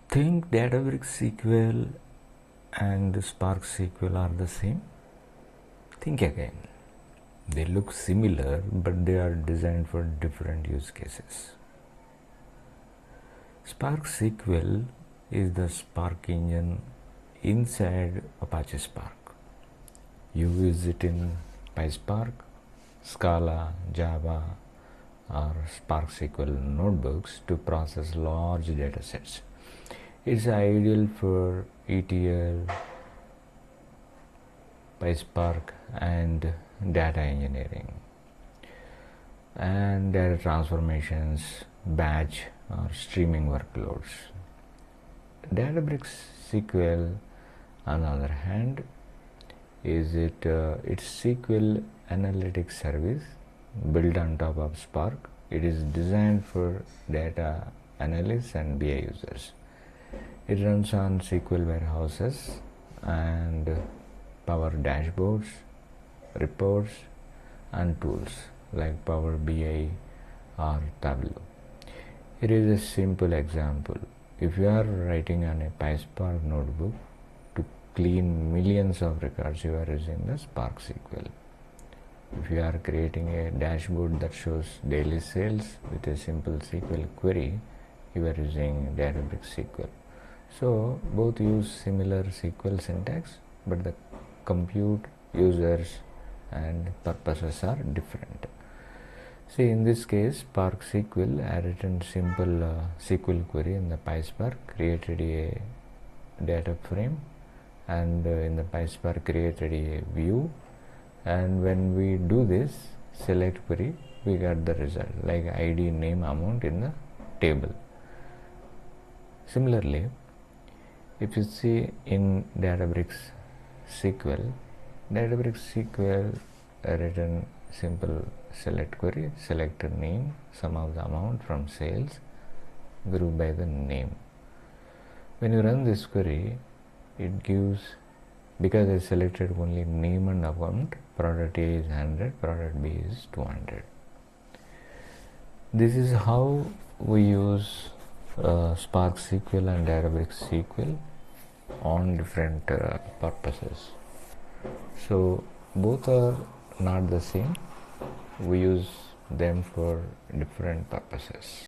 Think Databricks SQL and Spark SQL are the same? Think again. They look similar, but they are designed for different use cases. Spark SQL is the Spark engine inside Apache Spark. You use it in PySpark, Scala, Java, or Spark SQL notebooks to process large data sets. It's ideal for ETL, PySpark, and data engineering, and data transformations, batch or streaming workloads. Databricks SQL, on the other hand, it's SQL analytics service built on top of Spark. It is designed for data analysts and BI users. It runs on SQL warehouses and Power dashboards, reports, and tools like Power BI or Tableau. Here is a simple example. If you are writing on a PySpark notebook to clean millions of records, you are using the Spark SQL. If you are creating a dashboard that shows daily sales with a simple SQL query, you are using Databricks SQL. So both use similar SQL syntax, but the compute, users, and purposes are different. See, in this case, Spark SQL had written simple SQL query in the PySpark, created a data frame, and in the PySpark created a view. And when we do this select query, we got the result like ID, name, amount in the table. Similarly, if you see in Databricks SQL written simple select query, select a name, sum of the amount from sales, group by the name. When you run this query, it gives, because I selected only name and amount, product A is 100, product B is 200. This is how we use Spark SQL and Databricks SQL on different purposes. So both are not the same. We use them for different purposes.